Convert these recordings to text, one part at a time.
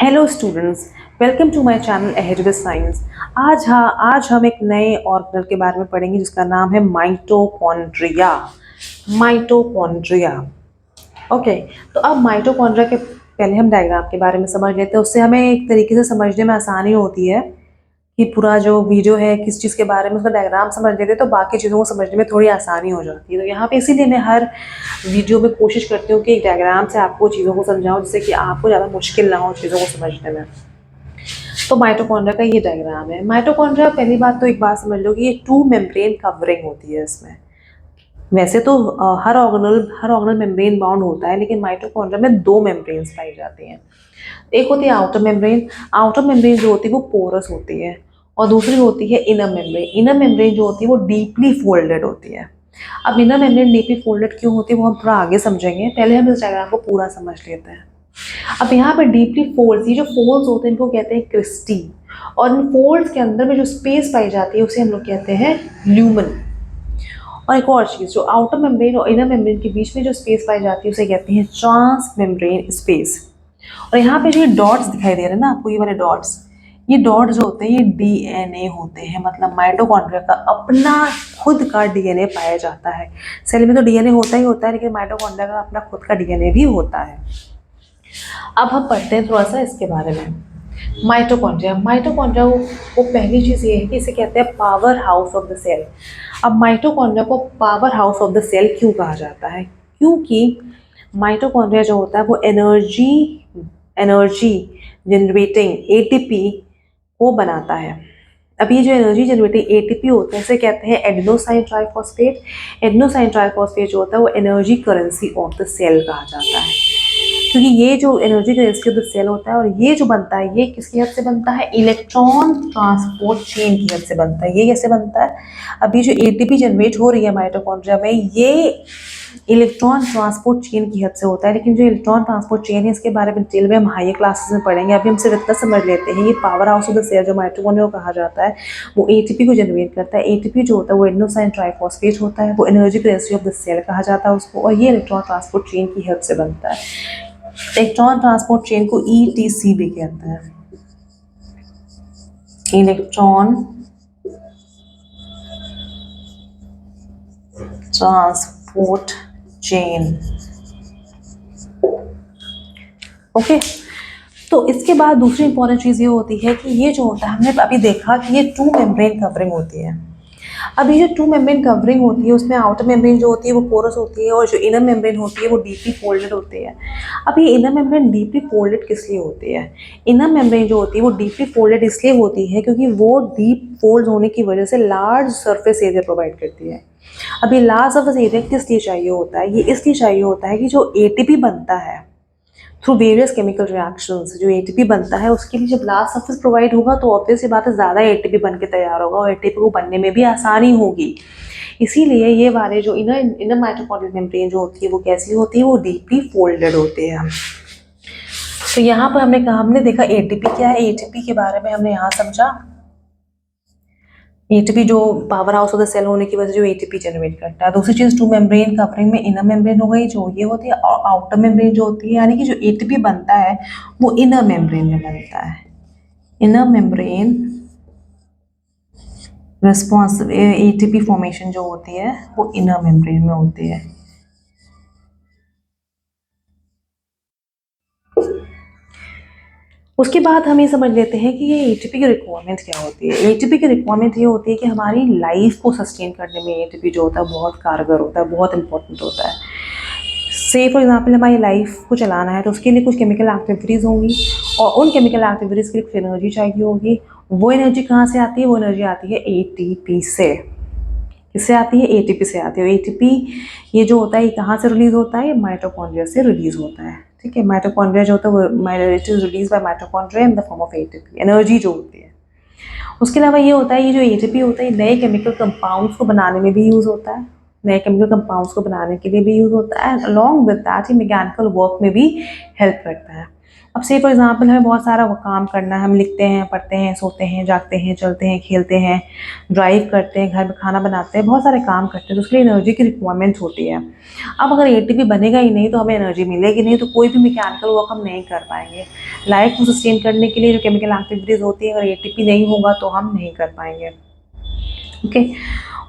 Hello students, welcome to my channel ahead with science. आज हम एक नए ऑर्गेनल के बारे में पढ़ेंगे जिसका नाम है माइटोकॉन्ड्रिया। माइटोकॉन्ड्रिया। ओके। तो अब माइटोकॉन्ड्रिया के पहले हम डायग्राम के बारे में समझ लेते हैं, उससे हमें एक तरीके से समझने में आसानी होती है कि पूरा जो वीडियो है किस चीज़ के बारे में, उसका डायग्राम समझ लेते हैं तो बाकी चीज़ों को समझने में थोड़ी आसानी हो जाती है। तो यहाँ पे इसीलिए मैं हर वीडियो में कोशिश करती हूँ कि एक डायग्राम से आपको चीज़ों को समझाऊँ जिससे कि आपको ज़्यादा मुश्किल ना हो चीज़ों को समझने में। तो माइटोकॉन्ड्रिया का ये डायग्राम है। माइटोकॉन्ड्रिया, पहली बात तो एक बात समझ लो कि ये टू मेम्ब्रेन कवरिंग होती है इसमें। वैसे तो हर ऑर्गेनल मेम्ब्रेन बाउंड होता है, लेकिन माइटोकॉन्ड्रिया में दो मेम्ब्रेन्स पाई जाती हैं। एक होती है आउटर मेम्ब्रेन। आउटर मेम्ब्रेन जो होती है वो पोरस होती है, और दूसरी होती है इनर मेम्ब्रेन। इनर मेम्ब्रेन जो होती है वो डीपली फोल्डेड होती है। अब इनर मेम्ब्रेन डीपली फोल्डेड क्यों होती है वो हम थोड़ा आगे समझेंगे, पहले हम इस डायग्राम को पूरा समझ लेते हैं। अब यहाँ पर डीपली फोल्ड्स, ये जो फोल्ड्स होते हैं इनको कहते हैं क्रिस्टी, और इन फोल्ड्स के अंदर में जो स्पेस पाई जाती है उसे हम लोग कहते हैं ल्यूमन। और एक और चीज़, जो आउटर मेम्ब्रेन और इनर मेम्ब्रेन के बीच में जो स्पेस पाई जाती है उसे कहते हैं ट्रांस मेम्ब्रेन स्पेस। और यहाँ पे जो ये डॉट्स दिखाई दे रहे हैं ना आपको, ये वाले डॉट्स, ये डॉट जो होते हैं ये डीएनए होते हैं। मतलब माइटोकॉन्ड्रिया का अपना खुद का डीएनए पाया जाता है। सेल में तो डीएनए होता ही होता है, लेकिन माइटोकॉन्ड्रिया का अपना खुद का डीएनए भी होता है। अब हम पढ़ते हैं थोड़ा सा इसके बारे में। माइटोकॉन्ड्रिया माइटोकॉन्ड्रिया वो पहली चीज़ ये है कि इसे कहते हैं power house of the cell. अब माइटोकॉन्ड्रिया को power house of the cell क्यों कहा जाता है? क्योंकि माइटोकॉन्ड्रिया जो होता है वो एनर्जी जनरेटिंग एटीपी को बनाता है। अब ये जो एनर्जी जनरेटिंग एटीपी होता है इसे कहते हैं एडेनोसाइन ट्राइफॉस्फेट। एडेनोसाइन ट्राइफॉस्फेट जो होता है वो energy currency of the cell कहा जाता है, क्योंकि ये जो energy currency of the cell होता है, और ये जो बनता है ये किसकी हेल्प से बनता है? इलेक्ट्रॉन ट्रांसपोर्ट चेन की हेल्प से बनता है। ये कैसे बनता है? अभी जो एटीपी जनरेट हो रही है माइटोकॉन्ड्रिया में, ये इलेक्ट्रॉन ट्रांसपोर्ट चेन की हेल्प से होता है। लेकिन जो इलेक्ट्रॉन ट्रांसपोर्ट चेन है इसके बारे में डिटेल में हम हायर क्लासेस में पढ़ेंगे। अभी हम सिर्फ इतना समझ लेते हैं, ये power house of the cell जो माइटोकॉन्ड्रिया को कहा जाता है वो एटीपी को जनरेट करता है। एटीपी जो होता है वो एडेनोसाइन ट्राइफॉस्फेट होता है, वो energy currency of the cell कहा जाता है उसको, और ये इलेक्ट्रॉन ट्रांसपोर्ट चेन की हेल्प से बनता है। इलेक्ट्रॉन ट्रांसपोर्ट चेन को ईटीसी भी कहते हैं, इलेक्ट्रॉन ट्रांसपोर्ट चेन। ओके। तो इसके बाद दूसरी इंपॉर्टेंट चीज़ ये होती है कि ये जो होता है, हमने अभी देखा कि ये टू मेम्ब्रेन कवरिंग होती है। अब ये जो टू मेम्ब्रेन कवरिंग होती है उसमें आउटर मेम्ब्रेन जो होती है वो पोरस होती है, और जो इनर मेम्ब्रेन होती है वो डीपली फोल्डेड होती है। अब ये इनर मेम्ब्रेन डीपली फोल्डेड किस लिए होती है? इनर मेम्ब्रेन जो होती है वो डीपली फोल्डेड इसलिए होती है क्योंकि वो डीप फोल्ड होने की वजह से लार्ज सरफेस एरिया प्रोवाइड करती है। अब ये लार्ज सरफेस एरिया किस लिए चाहिए होता है? ये इसलिए चाहिए होता है कि जो एटीपी बनता है थ्रू वेरियस केमिकल रिएक्शंस, जो एटीपी बनता है उसके लिए जब लार्ज सरफेस प्रोवाइड होगा तो ऑब्वियस सी बात है ज़्यादा एटीपी बन के तैयार होगा, और एटीपी को बनने में भी आसानी होगी। इसीलिए ये वाले जो इनर इनर माइटोकॉन्ड्रियल मेम्ब्रेन जो होती है वो कैसी होती है? वो डीपली फोल्डेड होते हैं। तो यहाँ पर हमने देखा एटीपी क्या है, एटीपी के बारे में हमने यहाँ समझा। एटीपी जो power house of the cell होने की वजह से जो एटीपी जनरेट करता है। दूसरी चीज़ टू मेम्ब्रेन कवरिंग में इनर मेम्ब्रेन हो गई जो ये होती है, और आउटर मेम्ब्रेन जो होती है, यानी कि जो एटीपी बनता है वो इनर मेम्ब्रेन में बनता है। Inner membrane response ATP formation जो होती है वो इनर मेम्ब्रेन में होती है। उसके बाद हम ये समझ लेते हैं कि ये एटीपी की रिक्वायरमेंट क्या होती है। एटीपी की रिक्वायरमेंट ये होती है कि हमारी लाइफ को सस्टेन करने में एटीपी जो होता है बहुत कारगर होता है, बहुत इंपॉर्टेंट होता है। से फॉर एग्जाम्पल हमारी लाइफ को चलाना है तो उसके लिए कुछ केमिकल एक्टिविटीज़ होंगी, और उन केमिकल एक्टिविटीज़ के लिए कुछ एनर्जी चाहिए होगी। वो एनर्जी कहाँ से आती है? वो एनर्जी आती है एटीपी से। किससे आती है? एटीपी से आती है। एटीपी ये जो होता है ये कहाँ से रिलीज होता है? माइटोकॉन्ड्रिया से रिलीज होता है। ठीक है, माइटोकॉन्ड्रिया जो होता है वो it is release by mitochondria in the form of ATP, energy जो होती है। उसके अलावा ये होता है, ये जो एटीपी होता है ये नए केमिकल कंपाउंड्स को बनाने में भी यूज़ होता है, नए केमिकल कंपाउंड्स को बनाने के लिए भी यूज़ होता है, एंड अलॉन्ग विद दैट ये मैकेनिकल वर्क में भी हेल्प करता है। अब से फॉर एग्जांपल हमें बहुत सारा वो काम करना है, हम लिखते हैं, पढ़ते हैं, सोते हैं, जागते हैं, चलते हैं, खेलते हैं, ड्राइव करते हैं, घर में खाना बनाते हैं, बहुत सारे काम करते हैं, तो उसके लिए एनर्जी की रिक्वायरमेंट होती है। अब अगर एटीपी बनेगा ही नहीं तो हमें एनर्जी मिलेगी नहीं, तो कोई भी मैकेनिकल वर्क हम नहीं कर पाएंगे। लाइफ को सस्टेन करने के लिए जो केमिकल एक्टिविटीज़ होती है, अगर एटीपी नहीं होगा तो हम नहीं कर पाएंगे। ओके,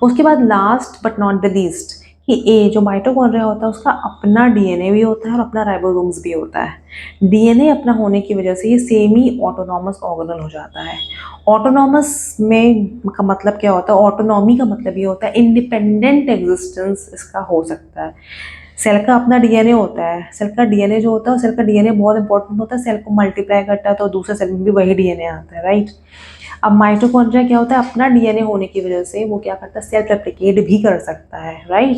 उसके बाद last but not the least कि ए जो माइटोकॉन्ड्रिया होता है उसका अपना डीएनए भी होता है और अपना राइबोसोम्स भी होता है। डीएनए अपना होने की वजह से ये सेमी ऑटोनॉमस ऑर्गेनल हो जाता है। ऑटोनॉमस में का मतलब क्या होता है? ऑटोनॉमी का मतलब ये होता है इंडिपेंडेंट एग्जिस्टेंस इसका हो सकता है। सेल का अपना डीएनए होता है, सेल का डीएनए जो होता है, सेल का डीएनए बहुत इंपॉर्टेंट होता है, सेल को मल्टीप्लाई करता है तो दूसरे सेल में भी वही डीएनए आता है, राइट। अब माइटोकॉन्ड्रिया क्या होता है? अपना डीएनए होने की वजह से वो क्या करता है? सेल्फ रेप्लिकेट भी कर सकता है, राइट।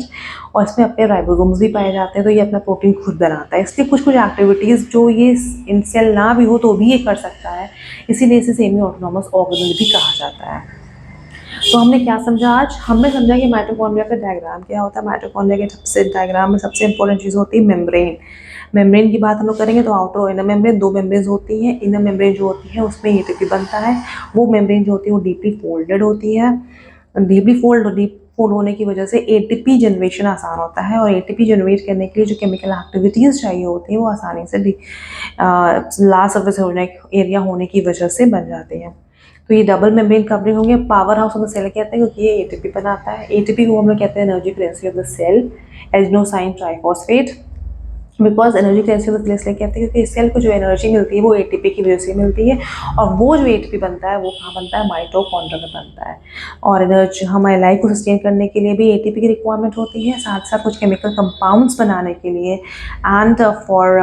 और इसमें अपने राइबोसोम्स भी पाए जाते हैं, तो ये अपना प्रोटीन खुद बनाता है। इसलिए कुछ कुछ एक्टिविटीज़ जो ये इन सेल ना भी हो तो भी ये कर सकता है, इसीलिए इसे सेमी ऑटोनॉमस ऑर्गेनल भी कहा जाता है। तो हमने क्या समझा आज? हमने समझा कि माइटोकॉन्ड्रिया का डायग्राम क्या होता है। माइटोकॉन्ड्रिया के सबसे डायग्राम में सबसे इंपॉर्टेंट चीज़ होती है मेम्ब्रेन। मेम्ब्रेन की बात हम लोग करेंगे तो आउटर और इनर मेम्ब्रेन, दो मेम्ब्रेन होती हैं। इनर मेम्ब्रेन जो होती है उसमें एटीपी बनता है, वो मेम्ब्रेन जो होती है वो डीपली फोल्डेड होती है। डीप फोल्ड होने की वजह से एटीपी जनरेशन आसान होता है, और एटीपी जनरेट करने के लिए जो केमिकल एक्टिविटीज़ चाहिए होती हैं वो आसानी से लार्ज सर्फेस एरिया होने की वजह से बन जाते हैं। तो ये डबल मेम्ब्रेन कवरिंग होंगे। Power house of the cell कहते हैं क्योंकि ये एटीपी बनाता है। एटीपी को हम लोग कहते हैं energy currency of the cell, adenosine triphosphate. Because energy currency of the cell इसलिए कहते हैं क्योंकि इस सेल को जो एनर्जी मिलती है वो एटीपी की वजह से मिलती है, और वो जो एटीपी बनता है वो कहाँ बनता है? माइटोकॉन्ड्रिया में बनता है। और एनर्जी हमारे लाइफ को सस्टेन करने के लिए भी एटीपी की रिक्वायरमेंट होती है, साथ साथ कुछ केमिकल कंपाउंड्स बनाने के लिए and for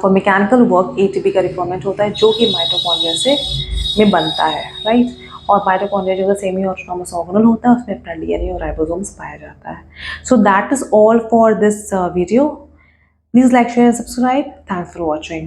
mechanical work ATP का रिक्वायरमेंट होता है, जो कि माइटोकॉन्ड्रिया से में बनता है, राइट। और माइटोकॉन्ड्रिया जो सेमी ऑटोनॉमस ऑर्गेनल होता है उसमें अपना डीएनए और राइबोसोम्स पाया जाता है। So that is all for this video. Please like, share and subscribe. Thanks for watching.